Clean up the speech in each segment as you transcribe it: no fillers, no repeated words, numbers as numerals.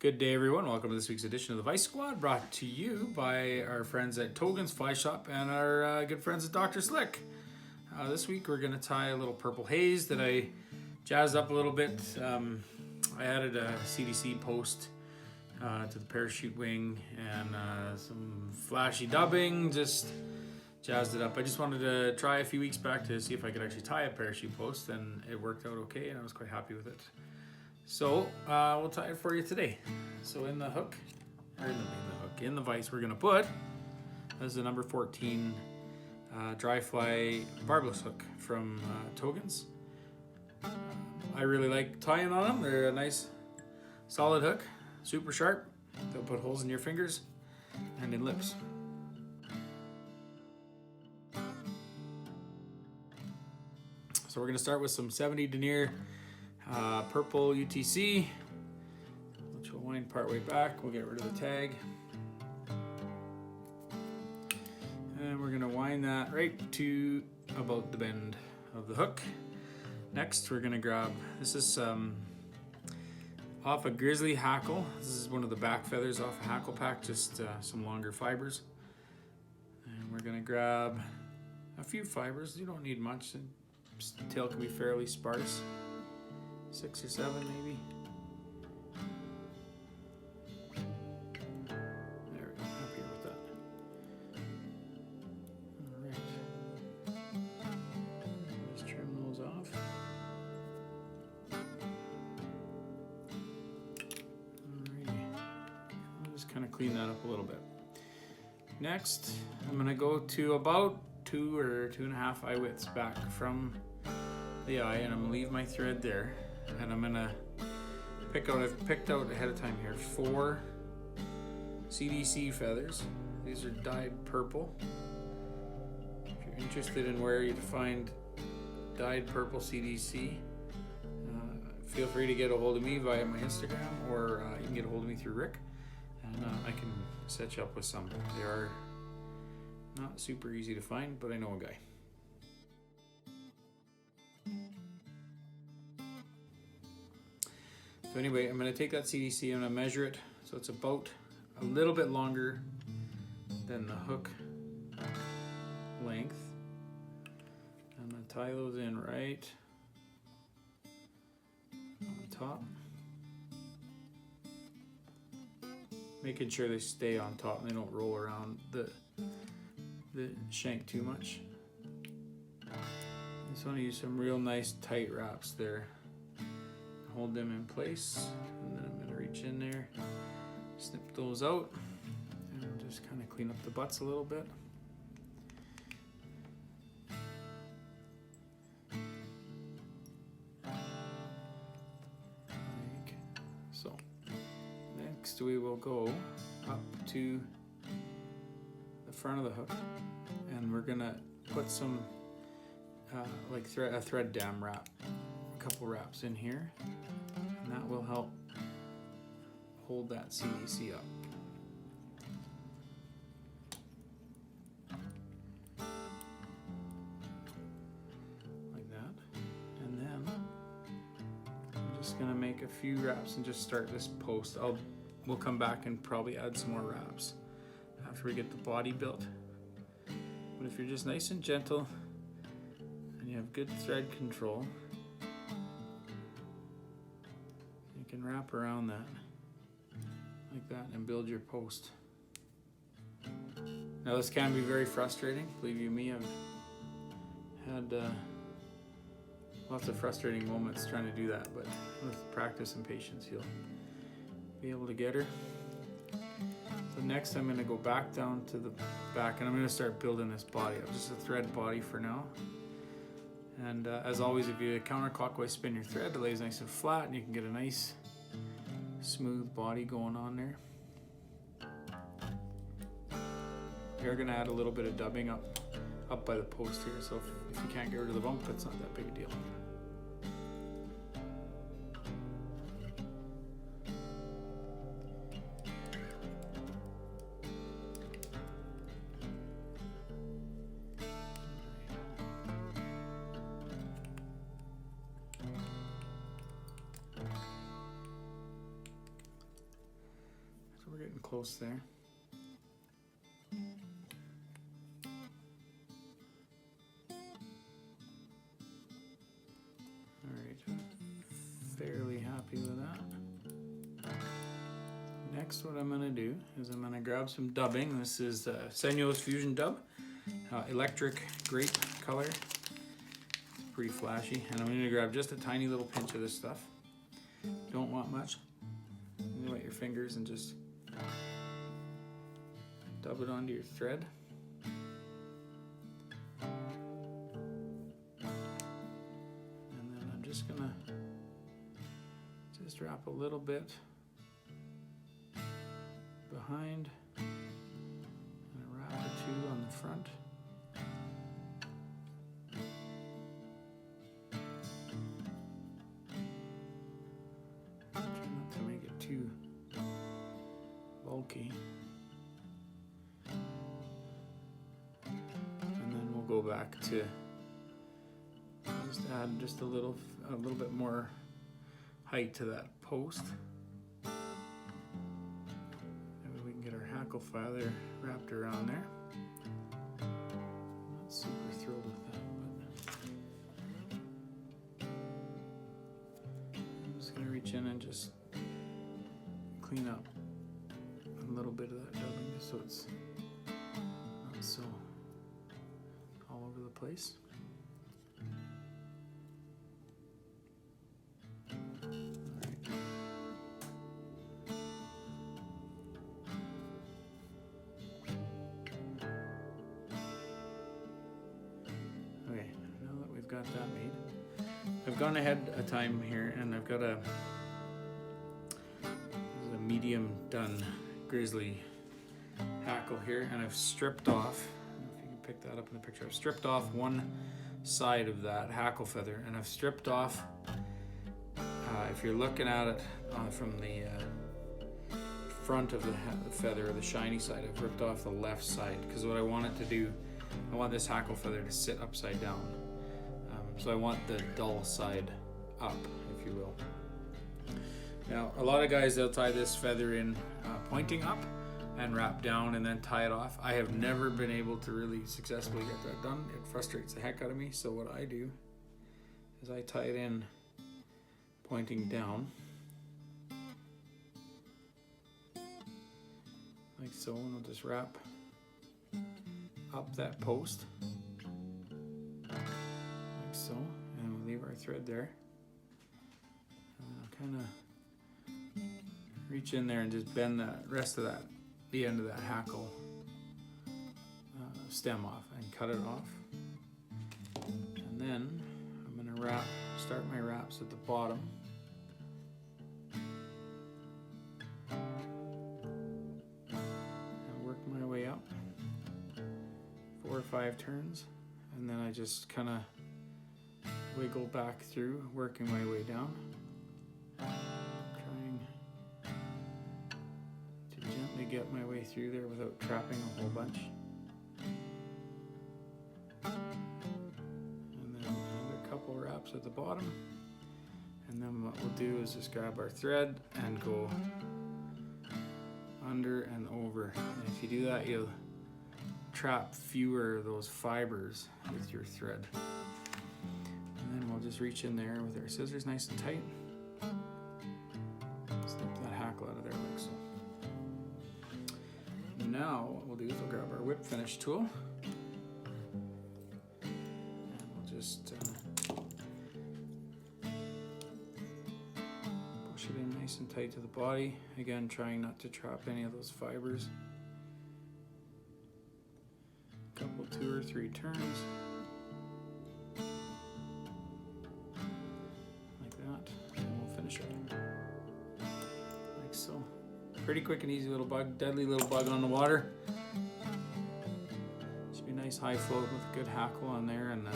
Good day, everyone. Welcome to this week's edition of the Vise Squad, brought to you by our friends at Togens Fly Shop and our good friends at Dr. Slick. This week we're going to tie a little Purple Haze that I jazzed up a little bit. I added a CDC post to the parachute wing and some flashy dubbing, just jazzed it up. I just wanted to try a few weeks back to see if I could actually tie a parachute post, and it worked out okay, and I was quite happy with it. So we'll tie it for you today. So in the hook, or in the vise, we're gonna put, this is a number 14 dry fly barbless hook from Togens. I really like tying on them. They're a nice solid hook, super sharp. They'll put holes in your fingers and in lips. So we're gonna start with some 70 Denier Purple UTC, which will wind part way back. We'll get rid of the tag. And we're gonna wind that right to about the bend of the hook. Next, we're gonna grab, this is off a Grizzly Hackle. This is one of the back feathers off a hackle pack, just some longer fibers. And we're gonna grab a few fibers. You don't need much. The tail can be fairly sparse. 6 or 7 maybe. There we go, happier with that. Alright. Just trim those off. Alrighty. I'll just kind of clean that up a little bit. Next, I'm gonna go to about 2 or 2.5 eye widths back from the eye, and I'm gonna leave my thread there. And I'm gonna I've picked out ahead of time here 4 CDC feathers. These are dyed purple. If you're interested in where you find dyed purple CDC, feel free to get a hold of me via my Instagram, or you can get a hold of me through Rick, and I can set you up with some. They are not super easy to find, but I know a guy. So anyway, I'm going to take that CDC, I'm going to measure it so it's about a little bit longer than the hook length. I'm going to tie those in right on top, making sure they stay on top and they don't roll around the shank too much. I just want to use some real nice tight wraps there. Hold them in place, and then I'm going to reach in there, snip those out, and just kind of clean up the butts a little bit. Like so. Next we will go up to the front of the hook, and we're going to put some like a thread dam wrap, a couple wraps in here. And that will help hold that CDC up. Like that. And then I'm just gonna make a few wraps and just start this post. We'll come back and probably add some more wraps after we get the body built. But if you're just nice and gentle and you have good thread control, can wrap around that like that and build your post. Now this can be very frustrating, believe you me. I've had lots of frustrating moments trying to do that, but with practice and patience you'll be able to get her. So next I'm going to go back down to the back, and I'm going to start building this body up. Just a thread body for now. And as always, if you counterclockwise spin your thread, it lays nice and flat, and you can get a nice smooth body going on there. You're going to add a little bit of dubbing up by the post here, so if you can't get rid of the bump, it's not that big a deal. close there. Alright, fairly happy with that. Next, what I'm going to do is I'm going to grab some dubbing. This is Senyo's Fusion Dub, electric grape color. It's pretty flashy. And I'm going to grab just a tiny little pinch of this stuff. Don't want much. You wet your fingers and just dub it onto your thread. And then I'm just gonna wrap a little bit behind and a wrap or two on the front. Try not to make it too bulky. And then we'll go back to just add just a little bit more height to that post. Maybe we can get our hackle feather wrapped around there. Not super thrilled with that, but I'm just gonna reach in and just clean up a little bit of that dubbing just so it's not so all over the place. Got that made. I've gone ahead a time here and I've got a medium done Grizzly Hackle here, and I've stripped off, I don't know if you can pick that up in the picture, I've stripped off one side of that hackle feather, and I've stripped off, if you're looking at it from the front of the feather, or the shiny side, I've ripped off the left side, because what I want it to do, I want this hackle feather to sit upside down. So I want the dull side up, if you will. Now, a lot of guys, they'll tie this feather in pointing up and wrap down and then tie it off. I have never been able to really successfully get that done. It frustrates the heck out of me. So what I do is I tie it in pointing down, like so, and I'll just wrap up that post. So, and we'll leave our thread there. Kind of reach in there and just bend the rest of that, the end of that hackle stem off and cut it off. And then I'm going to start my wraps at the bottom. And work my way up 4 or 5 turns, and then I just kind of wiggle back through, working my way down, trying to gently get my way through there without trapping a whole bunch. And then another couple wraps at the bottom, and then what we'll do is just grab our thread and go under and over. And if you do that, you'll trap fewer of those fibers with your thread. And then we'll just reach in there with our scissors nice and tight. Snip that hackle out of there like so. Now what we'll do is we'll grab our whip finish tool. And we'll just push it in nice and tight to the body. Again, trying not to trap any of those fibers. A couple, 2 or 3 turns. Like so. Pretty quick and easy little bug, deadly little bug on the water. Should be a nice high float with a good hackle on there and the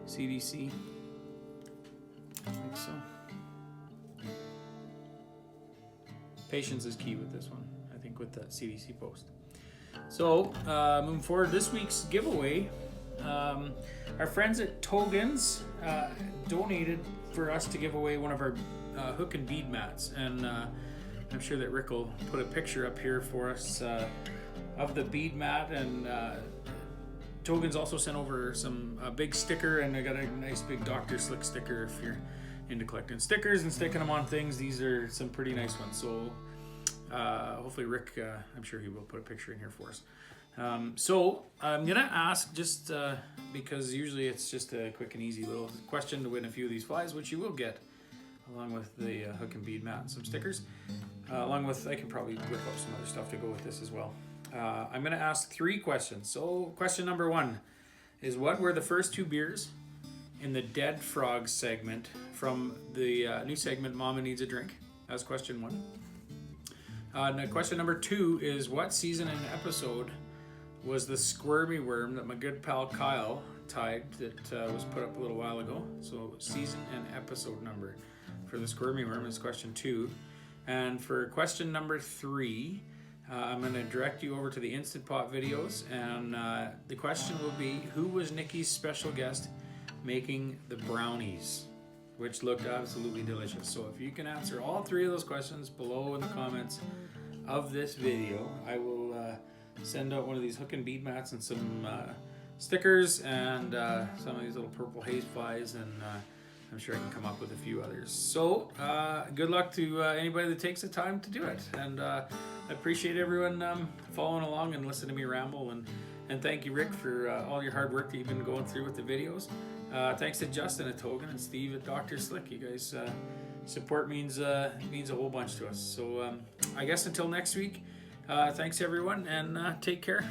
CDC. Like so. Patience is key with this one, I think, with that CDC post. So, moving forward, this week's giveaway, our friends at Togens donated for us to give away one of our hook and bead mats, and I'm sure that Rick will put a picture up here for us of the bead mat, and Togens also sent over some big sticker, and I got a nice big Dr. Slick sticker if you're into collecting stickers and sticking them on things. These are some pretty nice ones. So hopefully Rick, I'm sure he will put a picture in here for us. So I'm gonna ask, just because usually it's just a quick and easy little question to win a few of these flies, which you will get along with the hook and bead mat and some stickers. Along with, I can probably whip up some other stuff to go with this as well. I'm gonna ask 3 questions. So question number 1 is, what were the first 2 beers in the Dead Frog segment from the new segment Mama Needs a Drink? That's question 1. Now question number 2 is, what season and episode was the squirmy worm that my good pal Kyle tagged that was put up a little while ago? So season and episode number for the squirmy worm is question 2. And for question number 3, I'm going to direct you over to the Instant Pot videos, and the question will be, who was Nikki's special guest making the brownies, which looked absolutely delicious? So if you can answer all 3 of those questions below in the comments of this video, I will send out one of these hook and bead mats and some stickers and some of these little Purple Haze flies, and I'm sure I can come up with a few others. So good luck to anybody that takes the time to do it, and I appreciate everyone following along and listening to me ramble, and thank you, Rick, for all your hard work that you've been going through with the videos. Thanks to Justin at Togen and Steve at Dr. Slick. You guys support means a whole bunch to us. So I guess until next week, thanks everyone, and take care.